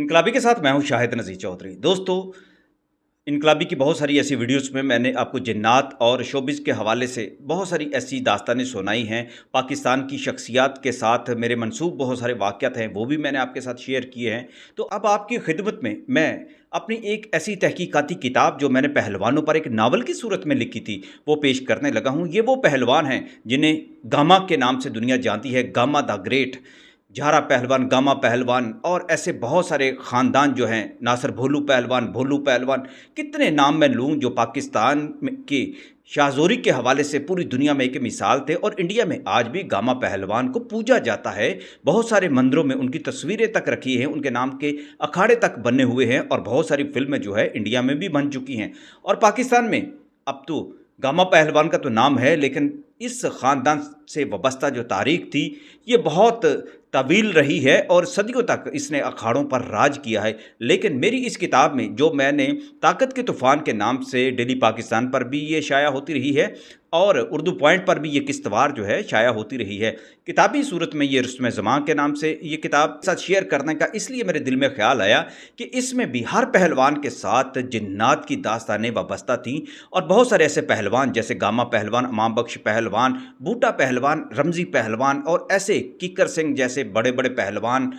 इनकलाबी के साथ मैं हूं शाहिद नज़ीर चौधरी। दोस्तों, इनकलाबी की बहुत सारी ऐसी वीडियोस में मैंने आपको जिन्नात और शोबिज़ के हवाले से बहुत सारी ऐसी दास्तानें सुनाई हैं। पाकिस्तान की शख्सियात के साथ मेरे मंसूब बहुत सारे वाक़यात हैं, वो भी मैंने आपके साथ शेयर किए हैं। तो अब आपकी खिदमत में मैं अपनी एक ऐसी तहकीकाती किताब जो मैंने पहलवानों पर एक नावल की सूरत में लिखी थी, वो पेश करने लगा हूँ। ये वो पहलवान हैं जिन्हें गामा के नाम से दुनिया जानती है, गामा द ग्रेट। झारा पहलवान, गामा पहलवान और ऐसे बहुत सारे ख़ानदान जो हैं, नासिर भोलू पहलवान, कितने नाम मैं लूँ जो पाकिस्तान में की शाहज़ोरी के हवाले से पूरी दुनिया में एक मिसाल थे। और इंडिया में आज भी गामा पहलवान को पूजा जाता है। बहुत सारे मंदिरों में उनकी तस्वीरें तक रखी हैं, उनके नाम के अखाड़े तक बने हुए हैं और बहुत सारी फिल्में जो है इंडिया में भी बन चुकी हैं। और पाकिस्तान में अब तो गामा पहलवान का तो नाम है, लेकिन इस ख़ानदान से वाबस्ता जो तारीख़ थी ये बहुत तवील रही है और सदियों तक इसने अखाड़ों पर राज किया है। लेकिन मेरी इस किताब में जो मैंने ताकत के तूफ़ान के नाम से डेली पाकिस्तान पर भी ये शाया होती रही है और उर्दू पॉइंट पर भी ये किश्तवार जो है शाया होती रही है। किताबी सूरत में ये रुस्म ज़मां के नाम से ये किताब साथ शेयर करने का इसलिए मेरे दिल में ख्याल आया कि इसमें भी हर पहलवान के साथ जिन्नात की दास्तानें वाबस्ता थीं। और बहुत सारे ऐसे पहलवान जैसे गामा पहलवान, इमाम बख्श पहलवान, बूटा पहलवान, रमज़ी पहलवान और ऐसे किकर सिंह जैसे बड़े बड़े पहलवान,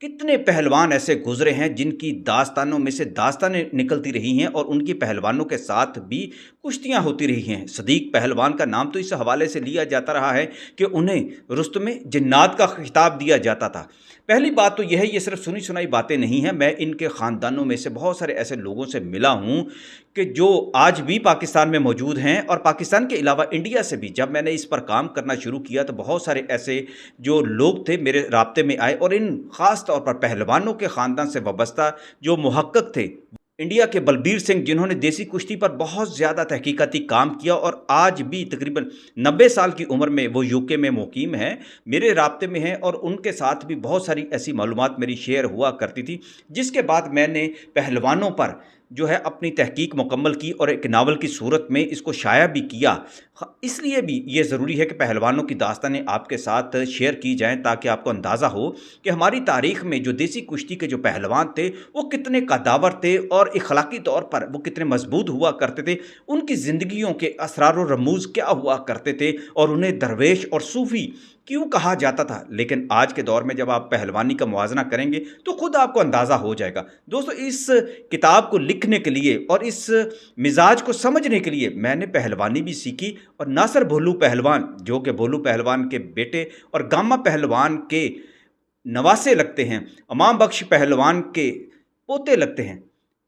कितने पहलवान ऐसे गुजरे हैं जिनकी दास्तानों में से दास्तानें निकलती रही हैं और उनकी पहलवानों के साथ भी कुश्तियां होती रही हैं। सदीक पहलवान का नाम तो इस हवाले से लिया जाता रहा है कि उन्हें रुस्तमे जिन्नात का खिताब दिया जाता था। पहली बात तो यह है, ये सिर्फ सुनी सुनाई बातें नहीं हैं। मैं इनके ख़ानदानों में से बहुत सारे ऐसे लोगों से मिला हूँ कि जो आज भी पाकिस्तान में मौजूद हैं और पाकिस्तान के अलावा इंडिया से भी। जब मैंने इस पर काम करना शुरू किया तो बहुत सारे ऐसे जो लोग थे मेरे राब्ते में आए और इन ख़ास तौर पर पहलवानों के ख़ानदान से वाबस्ता जो मुहक्क़क़ थे, इंडिया के बलबीर सिंह, जिन्होंने देसी कुश्ती पर बहुत ज़्यादा तहकीकाती काम किया और आज भी तकरीबन 90 साल की उम्र में वो यूके में मुकीम हैं, मेरे राब्ते में हैं। और उनके साथ भी बहुत सारी ऐसी मालूमात मेरी शेयर हुआ करती थी, जिसके बाद मैंने पहलवानों पर जो है अपनी तहकीक मुकम्मल की और एक नावल की सूरत में इसको शाया भी किया। इसलिए भी ये ज़रूरी है कि पहलवानों की दास्तानें आपके साथ शेयर की जाएं ताकि आपको अंदाज़ा हो कि हमारी तारीख़ में जो देसी कुश्ती के जो पहलवान थे वो कितने कद्दावर थे और इखलाकी तौर पर वो कितने मजबूत हुआ करते थे, उनकी ज़िंदगियों के असरार व रमूज़ क्या हुआ करते थे और उन्हें दरवेश और सूफ़ी क्यों कहा जाता था। लेकिन आज के दौर में जब आप पहलवानी का मुआजना करेंगे तो खुद आपको अंदाज़ा हो जाएगा। दोस्तों, इस किताब को लिखने के लिए और इस मिजाज को समझने के लिए मैंने पहलवानी भी सीखी। और नासिर भोलू पहलवान, जो कि भोलू पहलवान के बेटे और गामा पहलवान के नवासे लगते हैं, इमाम बख्श पहलवान के पोते लगते हैं,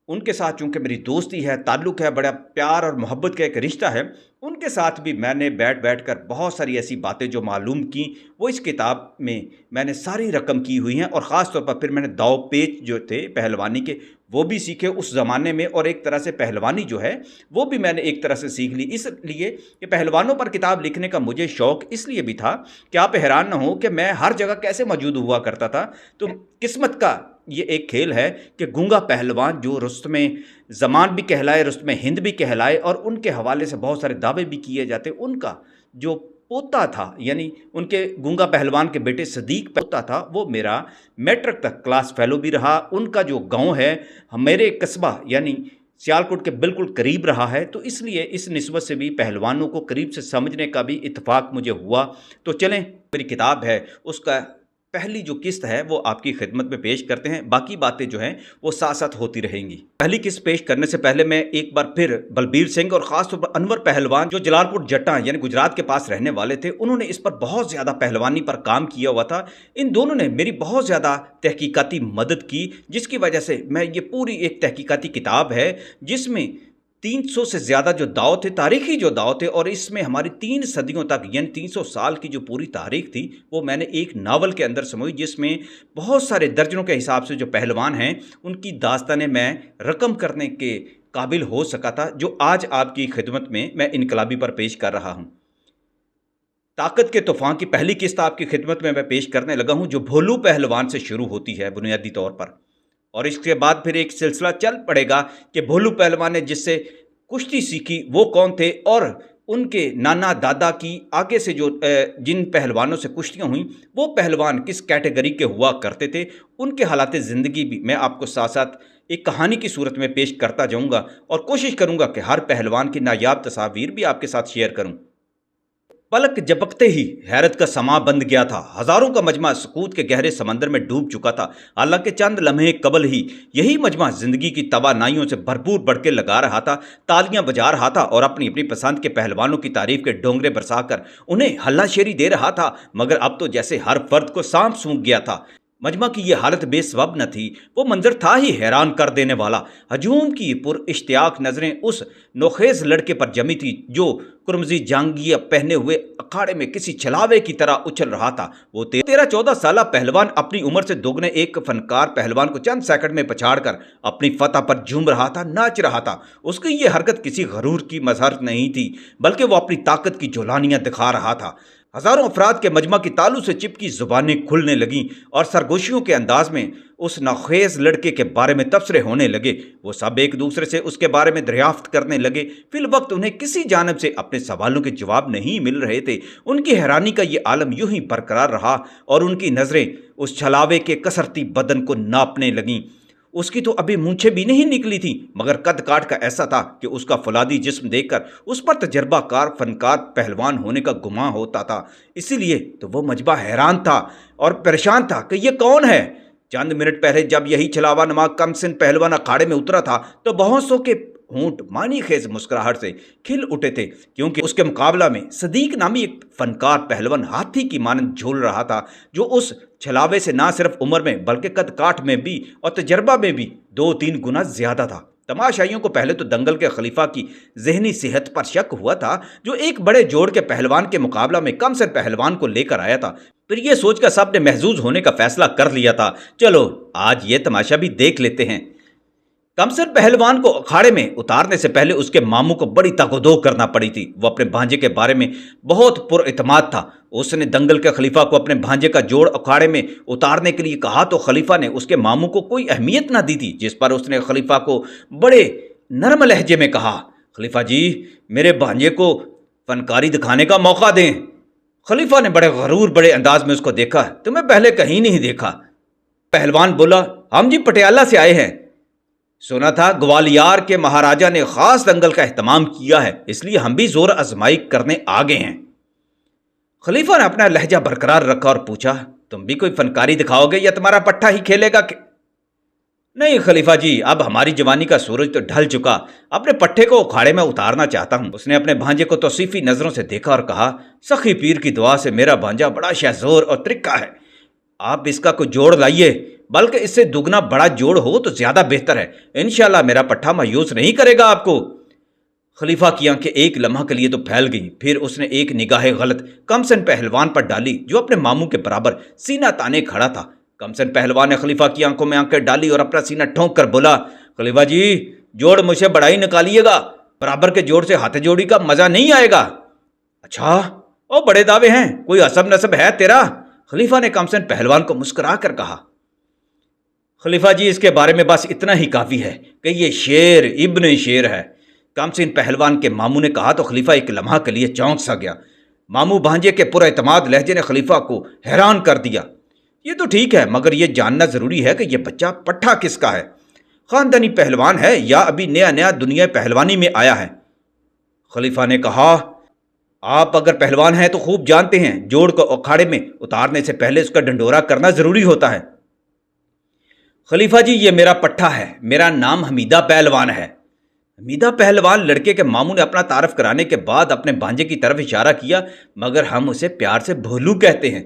उनके साथ चूँकि मेरी दोस्ती है, ताल्लुक़ है, बड़ा प्यार और मोहब्बत का एक रिश्ता है, उनके साथ भी मैंने बैठ कर बहुत सारी ऐसी बातें जो मालूम की वो इस किताब में मैंने सारी रकम की हुई हैं। और ख़ास तौर पर फिर मैंने दाव पेच जो थे पहलवानी के वो भी सीखे उस ज़माने में, और एक तरह से पहलवानी जो है वो भी मैंने एक तरह से सीख ली। इसलिए कि पहलवानों पर किताब लिखने का मुझे शौक़ इसलिए भी था कि आप हैरान न हो कि मैं हर जगह कैसे मौजूद हुआ करता था। तो किस्मत का ये एक खेल है कि गूंगा पहलवान जो रुस्तमे ज़मान भी कहलाए, रुस्तमे हिंद भी कहलाए और उनके हवाले से बहुत सारे दावे भी किए जाते, उनका जो पोता था, यानी उनके गूंगा पहलवान के बेटे सदीक पोता था, वो मेरा मैट्रिक तक क्लास फेलो भी रहा। उनका जो गांव है मेरे कस्बा यानी सियालकोट के बिल्कुल करीब रहा है। तो इसलिए इस निस्बत से भी पहलवानों को करीब से समझने का भी इत्तेफाक मुझे हुआ। तो चलें, मेरी किताब है उसका पहली जो किस्त है वो आपकी खिदमत में पेश करते हैं। बाकी बातें जो हैं वो साथ साथ होती रहेंगी। पहली किस्त पेश करने से पहले मैं एक बार फिर बलबीर सिंह और ख़ास तौर पर अनवर पहलवान जो जलालपुर जट्टा यानी गुजरात के पास रहने वाले थे, उन्होंने इस पर बहुत ज़्यादा पहलवानी पर काम किया हुआ था। इन दोनों ने मेरी बहुत ज़्यादा तहकीकाती मदद की, जिसकी वजह से मैं ये पूरी एक तहकीकाती किताब है जिसमें 300 से ज़्यादा जो दाव थे, तारीख़ी जो दाव थे, और इसमें हमारी 3 सदियों तक यानी 300 साल की जो पूरी तारीख़ थी वो मैंने एक नावल के अंदर समोई, जिसमें बहुत सारे दर्जनों के हिसाब से जो पहलवान हैं उनकी दास्तानें मैं रकम करने के काबिल हो सका था, जो आज आपकी खिदमत में मैं इनकलाबी पर पेश कर रहा हूँ। ताकत के तूफ़ान की पहली किस्त आपकी खिदमत में मैं पेश करने लगा हूँ, जो भोलू पहलवान से शुरू होती है बुनियादी तौर पर, और इसके बाद फिर एक सिलसिला चल पड़ेगा कि भोलू पहलवान ने जिससे कुश्ती सीखी वो कौन थे और ان کے نانا دادا کی آگے سے جو جن پہلوانوں سے کشتیاں ہوئیں وہ پہلوان کس کیٹیگری کے ہوا کرتے تھے، ان کے حالات زندگی بھی میں آپ کو ساتھ ساتھ ایک کہانی کی صورت میں پیش کرتا جاؤں گا، اور کوشش کروں گا کہ ہر پہلوان کی نایاب تصاویر بھی آپ کے ساتھ شیئر کروں۔ پلک جھپکتے ہی حیرت کا سماں بند گیا تھا، ہزاروں کا مجمع سکوت کے گہرے سمندر میں ڈوب چکا تھا، حالانکہ چند لمحے قبل ہی یہی مجمع زندگی کی توانائیوں سے بھرپور بڑھ کے لگا رہا تھا، تالیاں بجا رہا تھا اور اپنی اپنی پسند کے پہلوانوں کی تعریف کے ڈونگرے برسا کر انہیں ہلہ شیری دے رہا تھا، مگر اب تو جیسے ہر فرد کو سانپ سونکھ گیا تھا۔ مجمع کی یہ حالت بے سبب نہ تھی، وہ منظر تھا ہی حیران کر دینے والا۔ ہجوم کی پر اشتیاق نظریں اس نوخیز لڑکے پر جمی تھی جو کرمزی جانگیاں پہنے ہوئے اکھاڑے میں کسی چھلاوے کی طرح اچھل رہا تھا۔ وہ 13-14 سالہ پہلوان اپنی عمر سے دوگنے ایک فنکار پہلوان کو چند سیکنڈ میں پچھاڑ کر اپنی فتح پر جھوم رہا تھا، ناچ رہا تھا۔ اس کی یہ حرکت کسی غرور کی مظہر نہیں تھی، بلکہ وہ اپنی طاقت کی جولانیاں دکھا رہا تھا۔ ہزاروں افراد کے مجمع کی تالو سے چپکی زبانیں کھلنے لگیں اور سرگوشیوں کے انداز میں اس ناخیز لڑکے کے بارے میں تبصرے ہونے لگے۔ وہ سب ایک دوسرے سے اس کے بارے میں دریافت کرنے لگے۔ فی الوقت انہیں کسی جانب سے اپنے سوالوں کے جواب نہیں مل رہے تھے۔ ان کی حیرانی کا یہ عالم یوں ہی برقرار رہا اور ان کی نظریں اس چھلاوے کے کسرتی بدن کو ناپنے لگیں۔ اس کی تو ابھی مونچھیں بھی نہیں نکلی تھی، مگر قد کاٹ کا ایسا تھا کہ اس کا فولادی جسم دیکھ کر اس پر تجربہ کار فنکار پہلوان ہونے کا گمان ہوتا تھا۔ اسی لیے تو وہ مجمع حیران تھا اور پریشان تھا کہ یہ کون ہے۔ چند منٹ پہلے جب یہی چھلاوا نما کم سن پہلوان اکھاڑے میں اترا تھا تو بہت سو کے ہونٹ مانی خیز مسکراہٹ سے کھل اٹھے تھے، کیونکہ اس کے مقابلہ میں صدیق نامی ایک فنکار پہلوان ہاتھی کی مانند جھول رہا تھا، جو اس چھلاوے سے نہ صرف عمر میں بلکہ قد کاٹ میں بھی اور تجربہ میں بھی 2-3 گنا زیادہ تھا۔ تماشائیوں کو پہلے تو دنگل کے خلیفہ کی ذہنی صحت پر شک ہوا تھا، جو ایک بڑے جوڑ کے پہلوان کے مقابلہ میں کم سن پہلوان کو لے کر آیا تھا۔ پھر یہ سوچ کر سب نے محظوظ ہونے کا فیصلہ کر لیا تھا، چلو آج یہ تماشا بھی دیکھ لیتے ہیں۔ کمسن پہلوان کو اکھاڑے میں اتارنے سے پہلے اس کے ماموں کو بڑی تاکدو کرنا پڑی تھی۔ وہ اپنے بھانجے کے بارے میں بہت پر اعتماد تھا۔ اس نے دنگل کے خلیفہ کو اپنے بھانجے کا جوڑ اکھاڑے میں اتارنے کے لیے کہا تو خلیفہ نے اس کے ماموں کو کوئی اہمیت نہ دی تھی، جس پر اس نے خلیفہ کو بڑے نرم لہجے میں کہا، خلیفہ جی میرے بھانجے کو فنکاری دکھانے کا موقع دیں۔ خلیفہ نے بڑے غرور بڑے انداز میں اس کو دیکھا، تمہیں پہلے کہیں نہیں دیکھا۔ پہلوان بولا، ہم جی پٹیالہ سے آئے ہیں، سنا تھا گوالیار کے مہاراجا نے خاص دنگل کا اہتمام کیا ہے، اس لیے ہم بھی زور آزمائی کرنے آگے ہیں۔ خلیفہ نے اپنا لہجہ برقرار رکھا اور پوچھا، تم بھی کوئی فنکاری دکھاؤ گے یا تمہارا پٹھا ہی کھیلے گا کہ؟ نہیں خلیفہ جی، اب ہماری جوانی کا سورج تو ڈھل چکا، اپنے پٹھے کو اکھاڑے میں اتارنا چاہتا ہوں۔ اس نے اپنے بھانجے کو توصیفی نظروں سے دیکھا اور کہا، سخی پیر کی دعا سے میرا بھانجا بڑا شہزور اور ترکا ہے، آپ اس کا کوئی جوڑ لائیے، بلکہ اس سے دگنا بڑا جوڑ ہو تو زیادہ بہتر ہے، انشاءاللہ میرا پٹھا مایوس نہیں کرے گا آپ کو۔ خلیفہ کی آنکھیں ایک لمحہ کے لیے تو پھیل گئیں، پھر اس نے ایک نگاہ غلط کمسن پہلوان پر ڈالی جو اپنے ماموں کے برابر سینہ تانے کھڑا تھا۔ کمسن پہلوان نے خلیفہ کی آنکھوں میں آنکھیں ڈالی اور اپنا سینہ ٹھونک کر بولا، خلیفہ جی جوڑ مجھ سے بڑا ہی نکالیے گا، برابر کے جوڑ سے ہاتھ جوڑی کا مزہ نہیں آئے گا۔ اچھا او بڑے دعوے ہیں، کوئی عصب نسب ہے تیرا؟ خلیفہ نے کمسن پہلوان کو مسکرا کر کہا۔ خلیفہ جی اس کے بارے میں بس اتنا ہی کافی ہے کہ یہ شیر ابن شیر ہے، کمسن پہلوان کے ماموں نے کہا تو خلیفہ ایک لمحہ کے لیے چونک سا گیا۔ ماموں بھانجے کے پر اعتماد لہجے نے خلیفہ کو حیران کر دیا۔ یہ تو ٹھیک ہے، مگر یہ جاننا ضروری ہے کہ یہ بچہ پٹھا کس کا ہے، خاندانی پہلوان ہے یا ابھی نیا نیا دنیا پہلوانی میں آیا ہے؟ خلیفہ نے کہا، آپ اگر پہلوان ہیں تو خوب جانتے ہیں جوڑ کو اکھاڑے میں اتارنے سے پہلے اس کا ڈنڈورا کرنا ضروری ہوتا ہے۔ خلیفہ جی یہ میرا پٹھا ہے، میرا نام حمیدہ پہلوان ہے۔ حمیدہ پہلوان لڑکے کے ماموں نے اپنا تعارف کرانے کے بعد اپنے بھانجے کی طرف اشارہ کیا، مگر ہم اسے پیار سے بھولو کہتے ہیں۔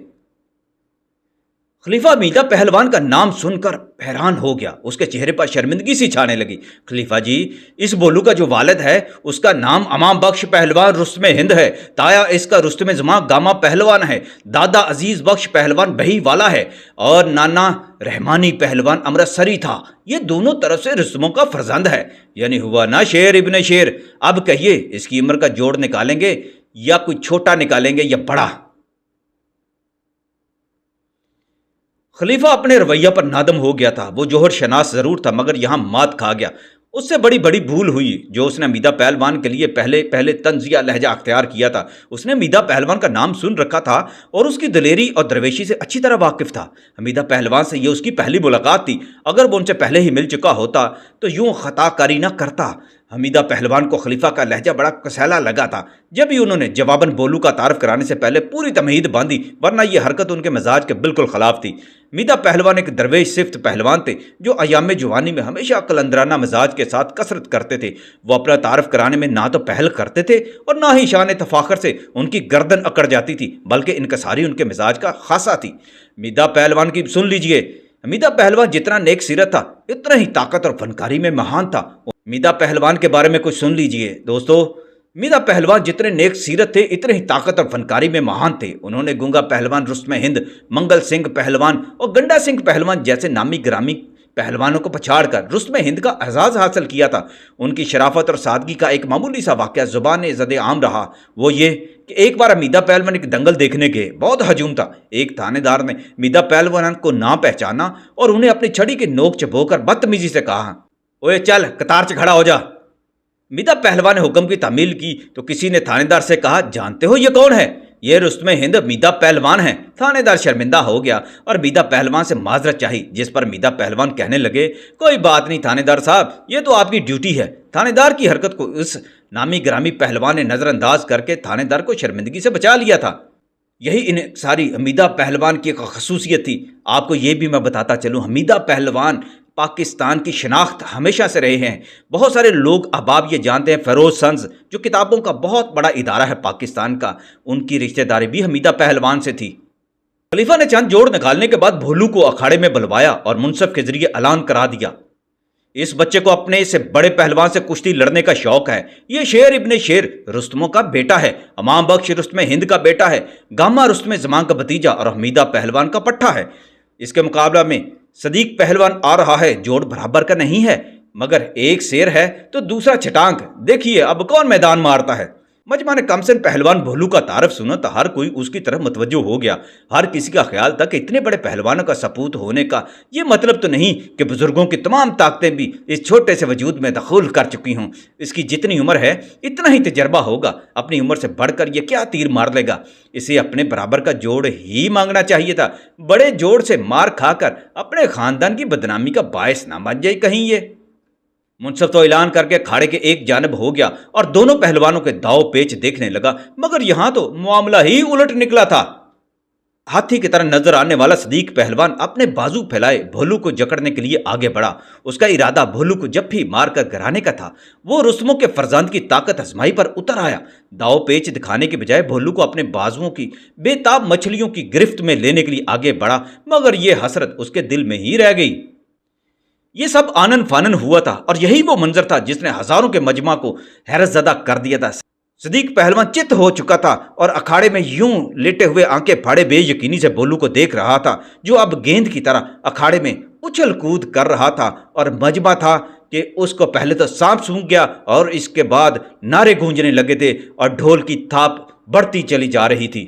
خلیفہ حمیدہ پہلوان کا نام سن کر حیران ہو گیا، اس کے چہرے پر شرمندگی سی چھانے لگی۔ خلیفہ جی اس بولو کا جو والد ہے اس کا نام امام بخش پہلوان رستم ہند ہے، تایا اس کا رستم زماں گاما پہلوان ہے، دادا عزیز بخش پہلوان بہی والا ہے اور نانا رحمانی پہلوان امرتسری تھا۔ یہ دونوں طرف سے رستموں کا فرزند ہے، یعنی ہوا نا شیر ابن شیر۔ اب کہیے اس کی عمر کا جوڑ نکالیں گے یا کوئی چھوٹا نکالیں گے یا بڑا؟ خلیفہ اپنے رویہ پر نادم ہو گیا تھا، وہ جوہر شناس ضرور تھا مگر یہاں مات کھا گیا۔ उससे बड़ी बड़ी भूल हुई जो उसने हमीदा पहलवान के लिए पहले पहले तंज या लहजा अख्तियार किया था। उसने हमीदा पहलवान का नाम सुन रखा था और उसकी दलेरी और दरवेशी से अच्छी तरह वाकिफ था। हमीदा पहलवान से यह उसकी पहली मुलाकात थी। अगर वो उनसे पहले ही मिल चुका होता तो यूं खताकारी न करता। हमीदा पहलवान को खलीफा का लहजा बड़ा कसैला लगा था। जब ही उन्होंने जवाबन बोलू का तारफ कराने से पहले पूरी तमहीद बांधी, वरना यह हरकत उनके मिजाज के बिल्कुल खिलाफ थी। हमीदा पहलवान एक दरवेश सिफ्त पहलवान थे जो अयाम जवानी में हमेशा कलंदराना मिजाज के साथ कसरत करते थे। वो अपना तारफ कराने में ना तो पहल करते थे और ना ही शान तफाखर से उनकी गर्दन अकड़ जाती थी, बल्कि इनकसारी उनके मिजाज का खासा थी। हमीदा पहलवान की सुन लीजिए। हमीदा पहलवान जितना नेक सीरत था इतना ही ताकत और फनकारी में महान था। हमीदा पहलवान के बारे में कुछ सुन लीजिए दोस्तों। हमीदा पहलवान जितने नेक सीरत थे इतने ही ताकत और फनकारी में महान थे। उन्होंने गूंगा पहलवान रुस्तम हिंद, मंगल सिंह पहलवान और गंडा सिंह पहलवान जैसे नामी ग्रामी पहलवानों को पछाड़कर रुस्तम हिंद का एजाज हासिल किया था। उनकी शराफत और सादगी का एक मामूली सा वाक़या ज़ुबान ज़द आम रहा। वो ये कि एक बार हमीदा पहलवान एक दंगल देखने गए। बहुत हजूम था। एक थानेदार ने हमीदा पहलवान को ना पहचाना और उन्हें अपनी छड़ी की नोक चबोकर बदतमीजी से कहा, ओए चल कतार से खड़ा हो जा। हमीदा पहलवान ने हुक्म की तामील की तो किसी ने थानेदार से कहा, जानते हो ये कौन है? ये रुस्तम हिंद हमीदा पहलवान हैं। थानेदार शर्मिंदा हो गया और हमीदा पहलवान से माजरत चाही, जिस पर हमीदा पहलवान कहने लगे, कोई बात नहीं थानेदार साहब, ये तो आपकी ड्यूटी है। थानेदार की हरकत को उस नामी ग्रामी पहलवान ने नज़रअंदाज करके थानेदार को शर्मिंदगी से बचा लिया था। यही इन सारी हमीदा पहलवान की एक खसूसियत थी। आपको ये भी मैं बताता चलूँ, हमीदा पहलवान पाकिस्तान की शनाख्त हमेशा से रहे हैं। बहुत सारे लोग अहबाब ये जानते हैं, फ़रोज़ सन्स जो किताबों का बहुत बड़ा इदारा है पाकिस्तान का, उनकी रिश्तेदारी भी हमीदा पहलवान से थी। खलीफा ने चंद जोड़ निकालने के बाद भोलू को अखाड़े में बुलवाया और मुनसफ के जरिए ऐलान करा दिया, इस बच्चे को अपने से बड़े पहलवान से कुश्ती लड़ने का शौक है। ये शेर इब्ने शेर रुस्तमों का बेटा है, अमाम बख्श रुस्तम हिंद का बेटा है, गामा रुस्तम ज़मान का भतीजा और हमीदा पहलवान का पट्टा है। इसके मुकाबला में सदीक पहलवान आ रहा है। जोड़ बराबर का नहीं है, मगर एक शेर है तो दूसरा छटांग। देखिए अब कौन मैदान मारता है। मजमा ने कमसन पहलवान भोलू का तारफ सुना तो हर कोई उसकी तरफ मुतवज्जो हो गया। हर किसी का ख्याल था कि इतने बड़े पहलवानों का सपूत होने का ये मतलब तो नहीं कि बुजुर्गों की तमाम ताकतें भी इस छोटे से वजूद में दखूल कर चुकी हों। इसकी जितनी उम्र है इतना ही तजर्बा होगा। अपनी उम्र से बढ़कर ये क्या तीर मार लेगा। इसे अपने बराबर का जोड़ ही मांगना चाहिए था। बड़े जोड़ से मार खाकर अपने खानदान की बदनामी का बायस ना बन जाए कहीं ये। मुनसफ तो ऐलान करके खाड़े के एक जानब हो गया और दोनों पहलवानों के दाव पेच देखने लगा, मगर यहां तो मामला ही उलट निकला था। हाथी की तरह नजर आने वाला सदीक पहलवान अपने बाजू फैलाए भोलू को जकड़ने के लिए आगे बढ़ा। उसका इरादा भोलू को जफ्फी मारकर गिराने का था। वो रुस्तमों के फरजांद की ताकत आजमाई पर उतर आया। दाव पेच दिखाने के बजाय भोलू को अपने बाजुओं की बेताब मछलियों की गिरफ्त में लेने के लिए आगे बढ़ा, मगर यह हसरत उसके दिल में ही रह गई। ये सब आनन फानन हुआ था और यही वो मंजर था जिसने हजारों के मजमा को हैरत ज़दा कर दिया था। सदीक पहलवान चित्त हो चुका था और अखाड़े में यूं लेटे हुए आंखें फाड़े बेयकीनी से भोलू को देख रहा था, जो अब गेंद की तरह अखाड़े में उछल कूद कर रहा था। और मजमा था कि उसको पहले तो सांप सूंघ गया और इसके बाद नारे गूंजने लगे थे और ढोल की थाप बढ़ती चली जा रही थी।